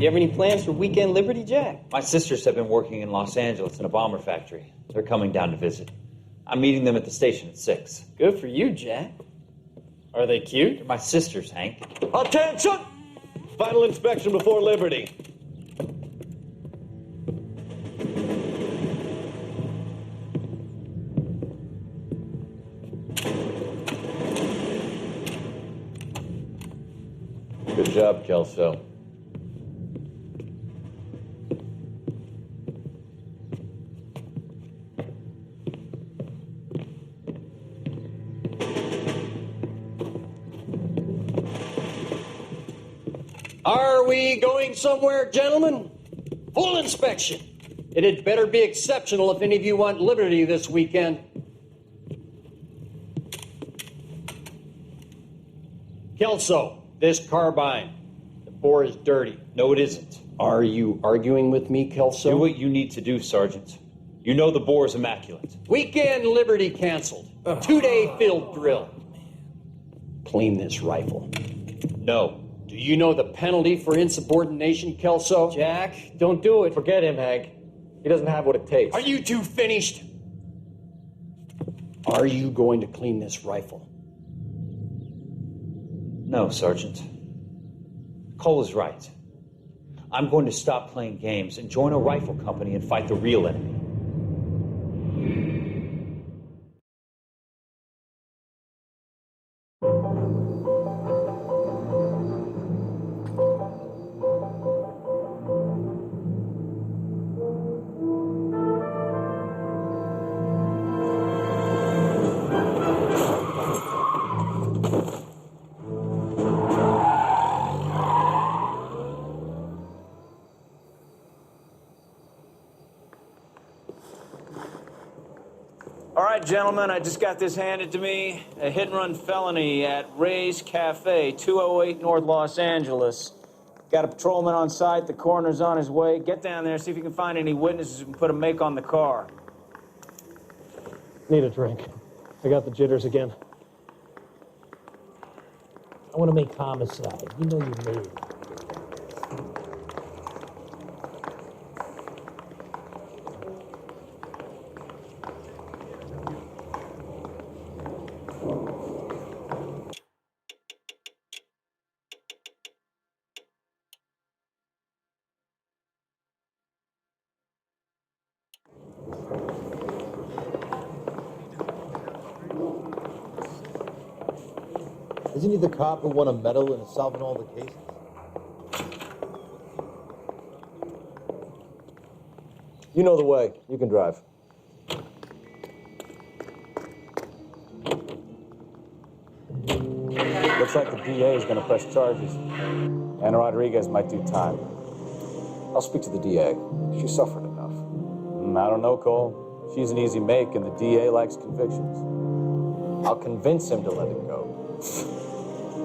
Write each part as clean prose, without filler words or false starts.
You have any plans for Weekend Liberty, Jack? My sisters have been working in Los Angeles in a bomber factory. They're coming down to visit. I'm meeting them at the station at 6. Good for you, Jack. Are they cute? They're my sisters, Hank. Attention! Final inspection before Liberty. Good job, Kelso. Are we going somewhere, gentlemen? Full inspection. It had better be exceptional if any of you want liberty this weekend. Kelso, this carbine. The bore is dirty. No, it isn't. Are you arguing with me, Kelso? Do what you need to do, Sergeant. You know the bore is immaculate. Weekend liberty canceled. 2-day field drill. Clean this rifle. No. Do you know the penalty for insubordination, Kelso? Jack, don't do it. Forget him, Hank. He doesn't have what it takes. Are you two finished? Are you going to clean this rifle? No, Sergeant. Cole is right. I'm going to stop playing games and join a rifle company and fight the real enemy. All right, gentlemen, I just got this handed to me. A hit-and-run felony at Ray's Cafe, 208 North Los Angeles. Got a patrolman on site. The coroner's on his way. Get down there, see if you can find any witnesses who can put a make on the car. Need a drink. I got the jitters again. I want to make homicide. You know you made it. Isn't he the cop who won a medal in solving all the cases? You know the way. You can drive. Looks like the DA is going to press charges. Anna Rodriguez might do time. I'll speak to the DA. She suffered enough. I don't know, Cole. She's an easy make, and the DA likes convictions. I'll convince him to let it go.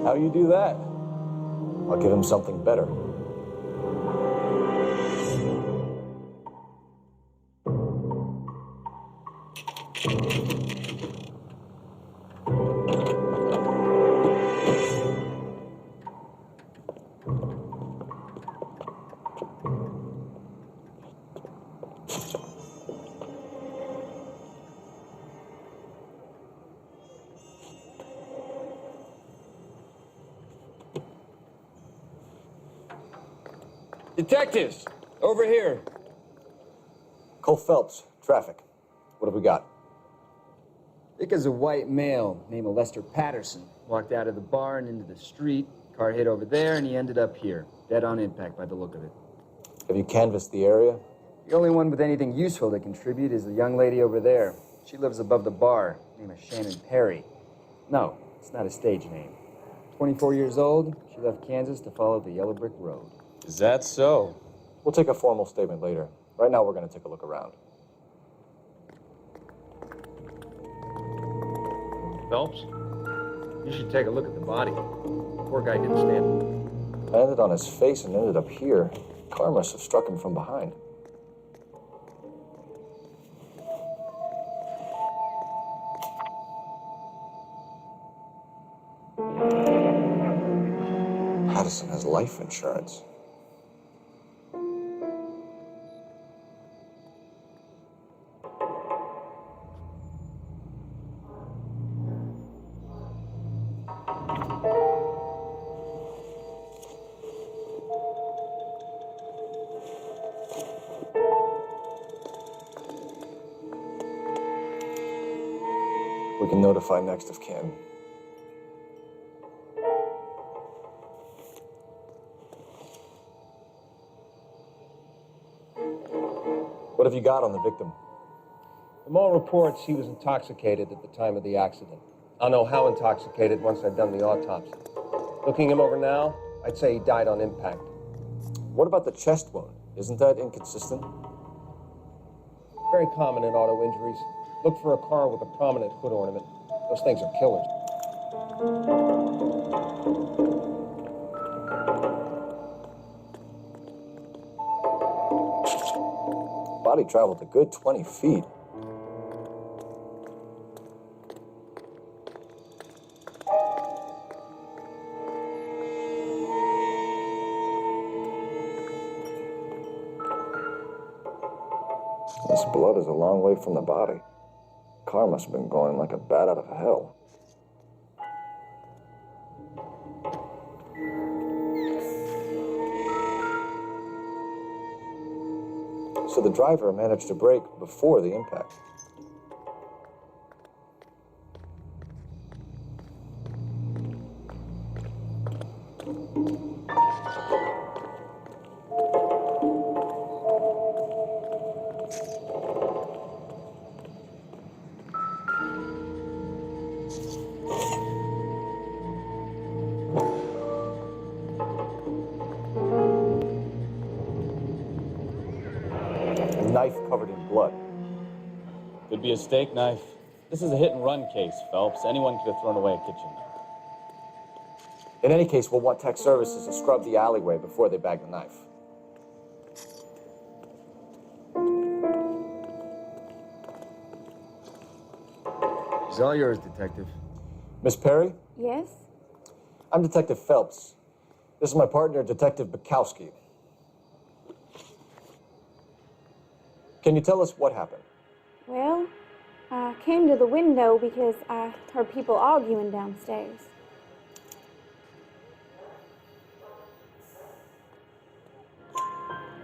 How do you do that? I'll give him something better. Detectives, over here. Cole Phelps, traffic. What have we got? Thick as a white male named Lester Patterson walked out of the bar and into the street. Car hit over there, and he ended up here, dead on impact by the look of it. Have you canvassed the area? The only one with anything useful to contribute is the young lady over there. She lives above the bar, name is Shannon Perry. No, it's not a stage name. 24 years old, she left Kansas to follow the yellow brick road. Is that so? We'll take a formal statement later. Right now, we're going to take a look around. Phelps, you should take a look at the body. Poor guy didn't stand. Landed on his face and ended up here. Car must have struck him from behind. Patterson has life insurance. can notify next of kin. What have you got on the victim? From all reports, he was intoxicated at the time of the accident. I'll know how intoxicated once I've done the autopsy. Looking him over now, I'd say he died on impact. What about the chest wound? Isn't that inconsistent? Very common in auto injuries. Look for a car with a prominent hood ornament. Those things are killers. Body traveled a good 20 feet. This blood is a long way from the body. Car must have been going like a bat out of hell. So the driver managed to brake before the impact. Knife covered in blood. Could be a steak knife. This is a hit-and-run case, Phelps. Anyone could have thrown away a kitchen knife. In any case, we'll want tech services to scrub the alleyway before they bag the knife. It's all yours, Detective. Miss Perry? Yes? I'm Detective Phelps. This is my partner, Detective Bukowski. Can you tell us what happened? Well, I came to the window because I heard people arguing downstairs.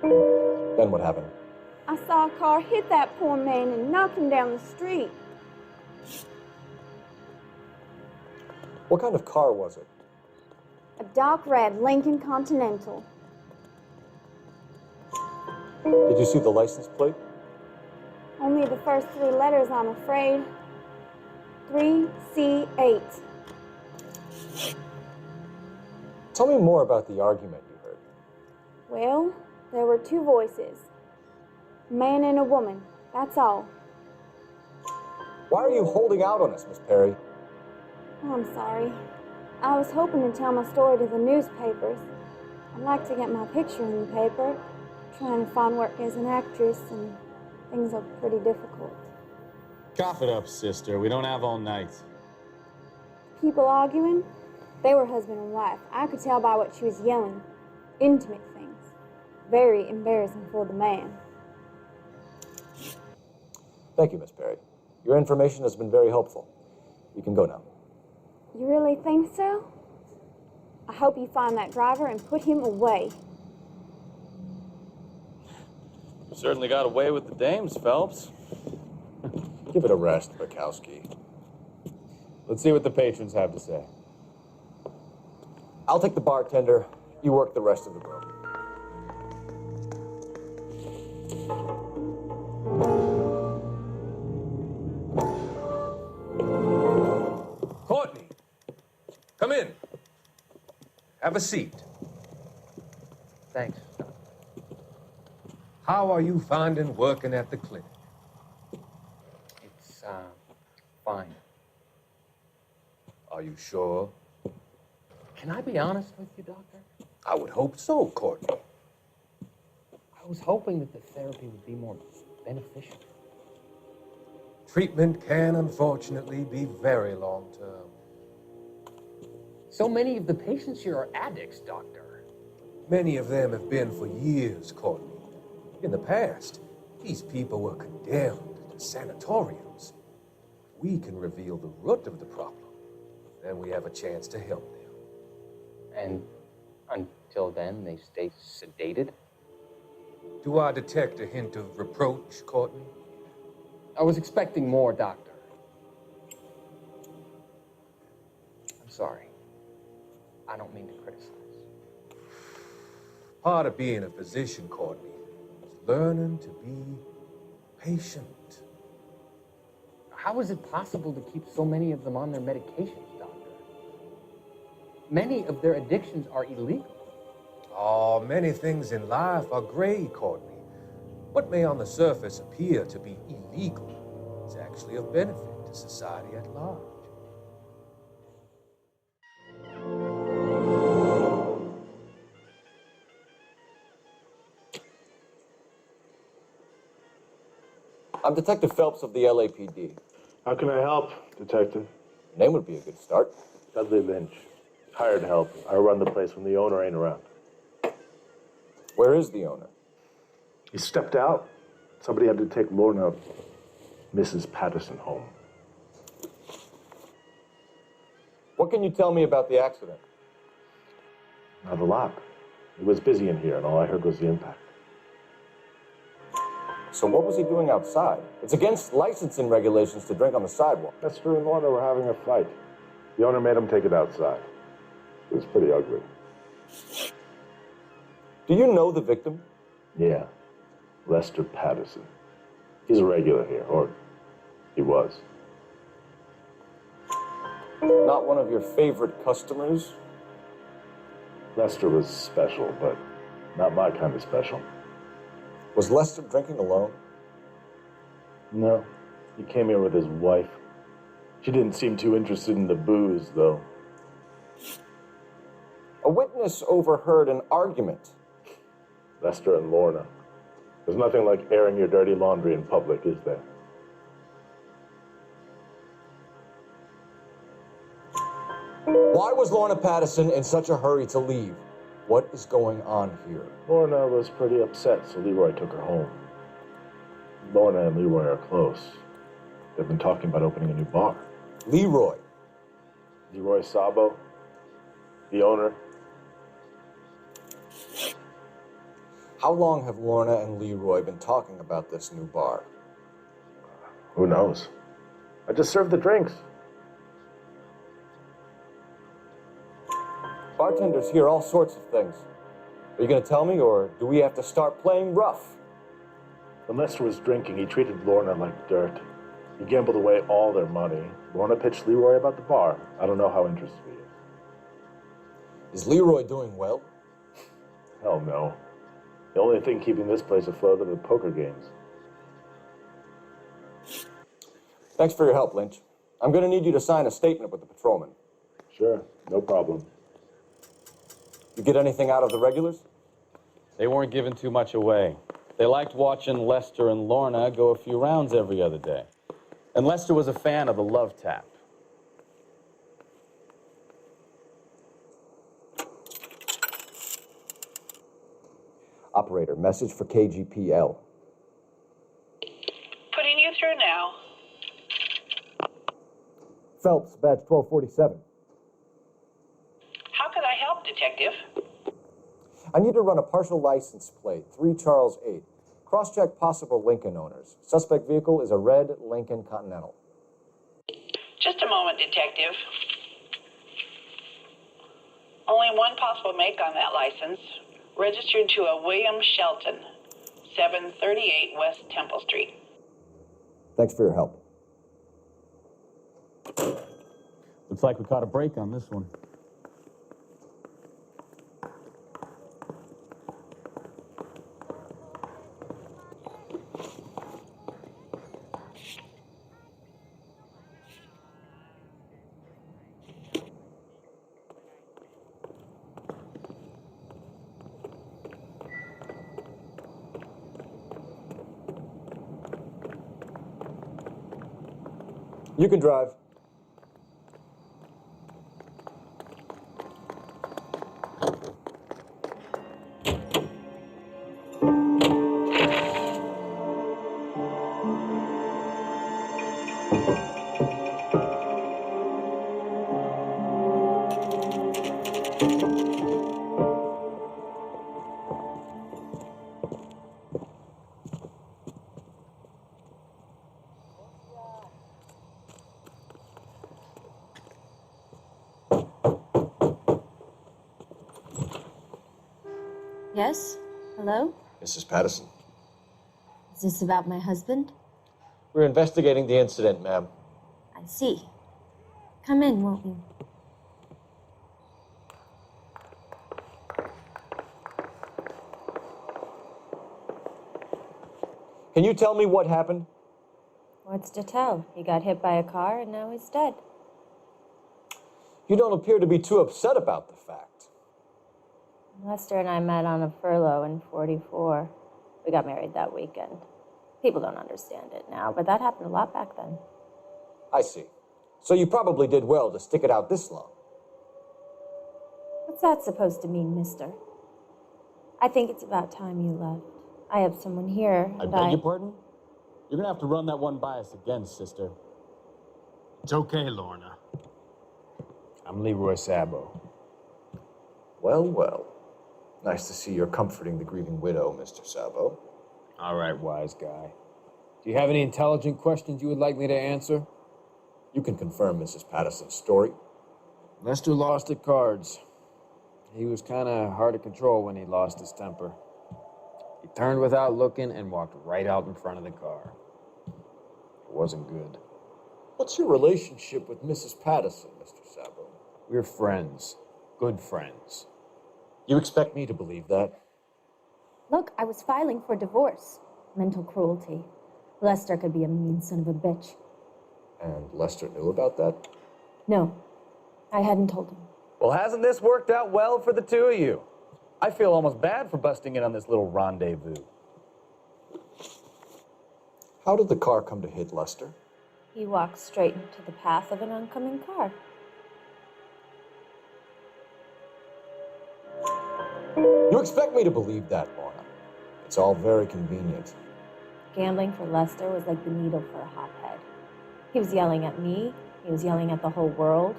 Then what happened? I saw a car hit that poor man and knock him down the street. What kind of car was it? A dark red Lincoln Continental. Did you see the license plate? Only the first three letters, I'm afraid. 3C8. Tell me more about the argument you heard. Well, there were two voices. A man and a woman, that's all. Why are you holding out on us, Miss Perry? Oh, I'm sorry. I was hoping to tell my story to the newspapers. I'd like to get my picture in the paper. Trying to find work as an actress, and things are pretty difficult. Cough it up, sister. We don't have all night. People arguing? They were husband and wife. I could tell by what she was yelling. Intimate things. Very embarrassing for the man. Thank you, Miss Perry. Your information has been very helpful. You can go now. You really think so? I hope you find that driver and put him away. You certainly got away with the dames, Phelps. Give it a rest, Bukowski. Let's see what the patrons have to say. I'll take the bartender. You work the rest of the room. Courtney, come in. Have a seat. Thanks. How are you finding working at the clinic? It's, fine. Are you sure? Can I be honest with you, Doctor? I would hope so, Courtney. I was hoping that the therapy would be more beneficial. Treatment can, unfortunately, be very long-term. So many of the patients here are addicts, Doctor. Many of them have been for years, Courtney. In the past, these people were condemned to sanatoriums. If we can reveal the root of the problem, then we have a chance to help them. And until then, they stay sedated? Do I detect a hint of reproach, Courtney? I was expecting more, Doctor. sorry. I don't mean to criticize. Part of being a physician, Courtney, is learning to be patient. How is it possible to keep so many of them on their medications, Doctor? Many of their addictions are illegal. Oh, many things in life are gray, Courtney. What may on the surface appear to be illegal is actually of benefit to society at large. I'm Detective Phelps of the LAPD. How can I help, Detective? Your name would be a good start. Dudley Lynch. Hired help. I run the place when the owner ain't around. Where is the owner? He stepped out. Somebody had to take Lorna, Mrs. Patterson, home. What can you tell me about the accident? Not a lot. It was busy in here, and all I heard was the impact. So what was he doing outside? It's against licensing regulations to drink on the sidewalk. Lester and Lorna were having a fight. The owner made him take it outside. It was pretty ugly. Do you know the victim? Yeah. Lester Patterson. He's a regular here, or he was. Not one of your favorite customers? Lester was special, but not my kind of special. Was Lester drinking alone? No. He came here with his wife. She didn't seem too interested in the booze, though. A witness overheard an argument. Lester and Lorna. There's nothing like airing your dirty laundry in public, is there? Why was Lorna Patterson in such a hurry to leave? What is going on here? Lorna was pretty upset, so Leroy took her home. Lorna and Leroy are close. They've been talking about opening a new bar. Leroy? Leroy Sabo, the owner. How long have Lorna and Leroy been talking about this new bar? Who knows? I just served the drinks. Bartenders hear all sorts of things. Are you going to tell me, or do we have to start playing rough? When Lester was drinking, he treated Lorna like dirt. He gambled away all their money. Lorna pitched Leroy about the bar. I don't know how interested he is. Is Leroy doing well? Hell no. The only thing keeping this place afloat are the poker games. Thanks for your help, Lynch. I'm going to need you to sign a statement with the patrolman. Sure, no problem. You get anything out of the regulars? They weren't giving too much away. They liked watching Lester and Lorna go a few rounds every other day. And Lester was a fan of the love tap. Operator, message for KGPL. Putting you through now. Phelps, badge 1247. How could I help, Detective? I need to run a partial license plate, 3 Charles 8. Cross-check possible Lincoln owners. Suspect vehicle is a red Lincoln Continental. Just a moment, Detective. Only one possible make on that license. Registered to a William Shelton, 738 West Temple Street. Thanks for your help. Looks like we caught a break on this one. You can drive. Yes? Hello? Mrs. Patterson. Is this about my husband? We're investigating the incident, ma'am. I see. Come in, won't you? Can you tell me what happened? What's to tell? He got hit by a car and now he's dead. You don't appear to be too upset about the fact. Lester and I met on a furlough in '44. We got married that weekend. People don't understand it now, but that happened a lot back then. I see. So you probably did well to stick it out this long. What's that supposed to mean, mister? I think it's about time you left. I have someone here, I and beg your pardon? You're gonna have to run that one by us again, sister. It's okay, Lorna. I'm Leroy Sabo. Well, well. Nice to see you're comforting the grieving widow, Mr. Sabo. All right, wise guy. Do you have any intelligent questions you would like me to answer? You can confirm Mrs. Patterson's story. Lester lost at cards. He was kind of hard to control when he lost his temper. He turned without looking and walked right out in front of the car. It wasn't good. What's your relationship with Mrs. Patterson, Mr. Sabo? We're friends. Good friends. You expect me to believe that? Look, I was filing for divorce. Mental cruelty. Lester could be a mean son of a bitch. And Lester knew about that? No, I hadn't told him. Well, hasn't this worked out well for the two of you? I feel almost bad for busting in on this little rendezvous. How did the car come to hit Lester? He walked straight into the path of an oncoming car. You expect me to believe that, Lorna? It's all very convenient. Gambling for Lester was like the needle for a hothead. He was yelling at me. He was yelling at the whole world.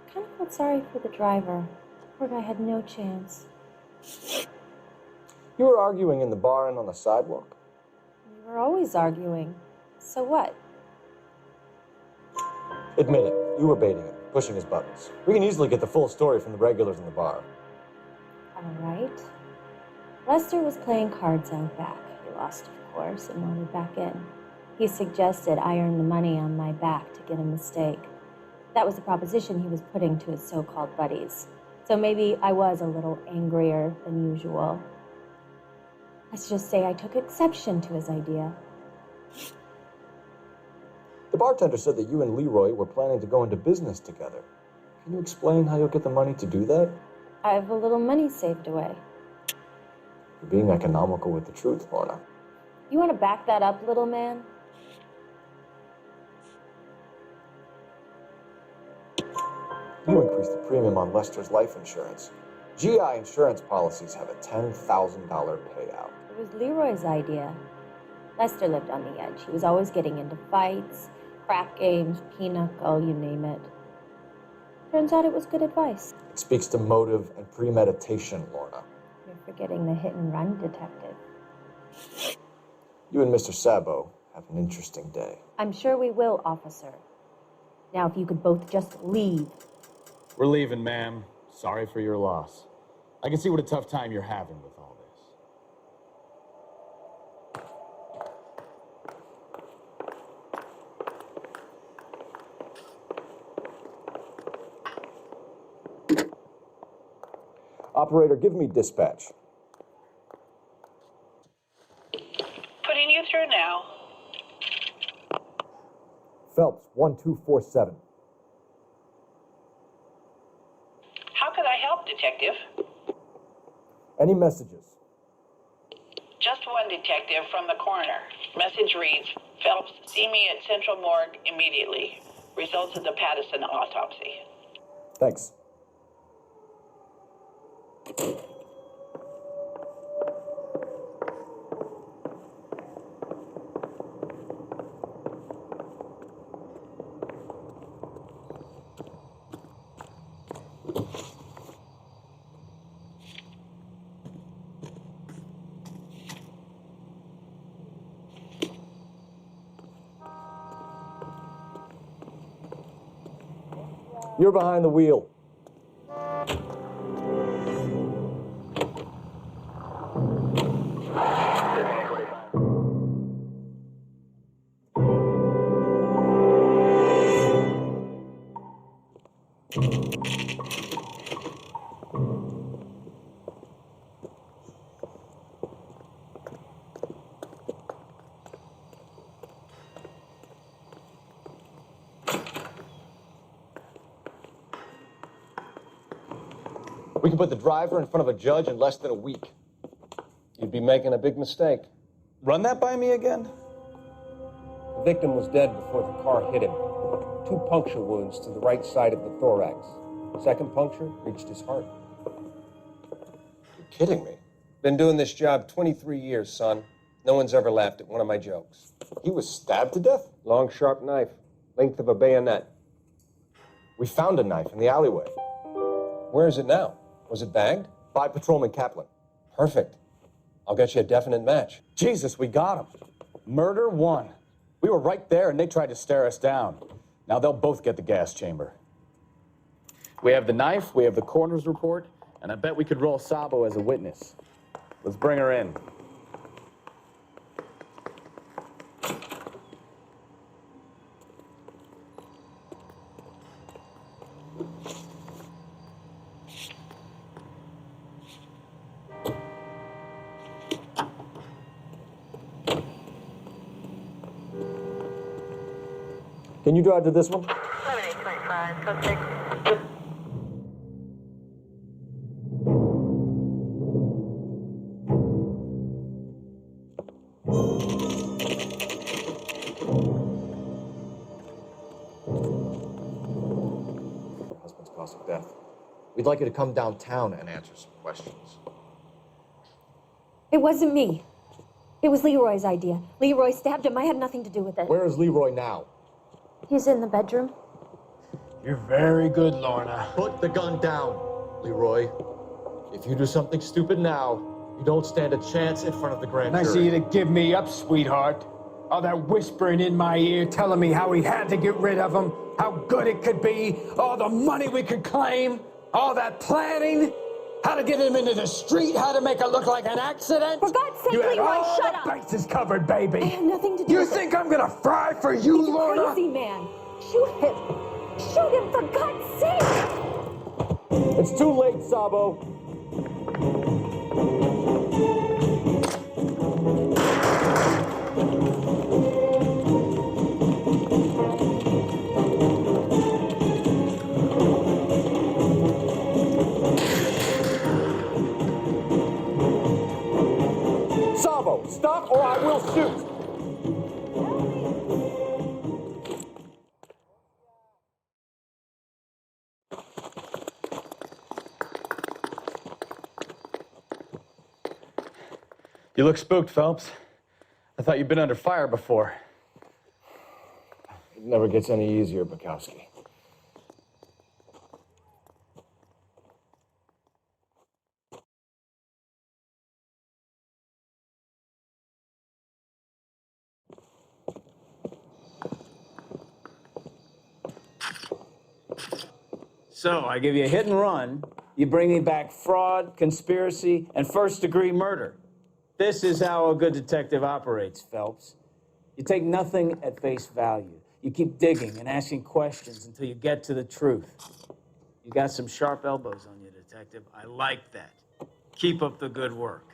I kind of felt sorry for the driver. Poor guy had no chance. You were arguing in the bar and on the sidewalk? We were always arguing. So what? Admit it, you were baiting him, pushing his buttons. We can easily get the full story from the regulars in the bar. All right. Lester was playing cards out back. He lost, of course, and wanted back in. He suggested I earn the money on my back to get a mistake. That was the proposition he was putting to his so-called buddies. So maybe I was a little angrier than usual. Let's just say I took exception to his idea. The bartender said that you and Leroy were planning to go into business together. Can you explain how you'll get the money to do that? I have a little money saved away. You're being economical with the truth, Lorna. You want to back that up, little man? You increased the premium on Lester's life insurance. GI insurance policies have a $10,000 payout. It was Leroy's idea. Lester lived on the edge. He was always getting into fights, crap games, pinochle, you name it. Turns out it was good advice. It speaks to motive and premeditation, Lorna. You're forgetting the hit-and-run detective. You and Mr. Sabo have an interesting day. I'm sure we will, officer. Now, if you could both just leave. We're leaving, ma'am. Sorry for your loss. I can see what a tough time you're having with all this. Operator, give me dispatch. Putting you through now. Phelps, 1247. How could I help, Detective? Any messages? Just one detective from the coroner. Message reads, Phelps, see me at Central Morgue immediately. Results of the Patterson autopsy. Thanks. You're behind the wheel. We can put the driver in front of a judge in less than a week. You'd be making a big mistake. Run that by me again? The victim was dead before the car hit him. 2 puncture wounds to the right side of the thorax. Second puncture reached his heart. You're kidding me. Been doing this job 23 years, son. No one's ever laughed at one of my jokes. He was stabbed to death? Long, sharp knife. Length of a bayonet. We found a knife in the alleyway. Where is it now? Was it bagged? By Patrolman Kaplan. Perfect. I'll get you a definite match. Jesus, we got him. Murder 1. We were right there and they tried to stare us down. Now they'll both get the gas chamber. We have the knife, we have the coroner's report, and I bet we could roll Sabo as a witness. Let's bring her in. Can you drive to this one? 7825, code 6. Her husband's cause of death. We'd like you to come downtown and answer some questions. It wasn't me. It was Leroy's idea. Leroy stabbed him. I had nothing to do with it. Where is Leroy now? He's in the bedroom. You're very good, Lorna. Put the gun down, Leroy. If you do something stupid now, you don't stand a chance in front of the grand Nice of jury. you to give me up, sweetheart. All that whispering in my ear telling me how we had to get rid of him, how good it could be, all the money we could claim, all that planning, how to get him into the street, how to make it look like an accident. For God's sake, you had Leroy, all shut the up. bases covered, baby. I had nothing to do You with think it. I'm gonna fry for you, He's Lorna? a crazy man. Shoot him. Shoot him, for God's sake. It's too late, Sabo. Sabo, stop or I will shoot. You look spooked, Phelps. I thought you'd been under fire before. It never gets any easier, Bukowski. So, I give you a hit and run. You bring me back fraud, conspiracy, and first-degree murder. This is how a good detective operates, Phelps. You take nothing at face value. You keep digging and asking questions until you get to the truth. You got some sharp elbows on you, detective. I like that. Keep up the good work.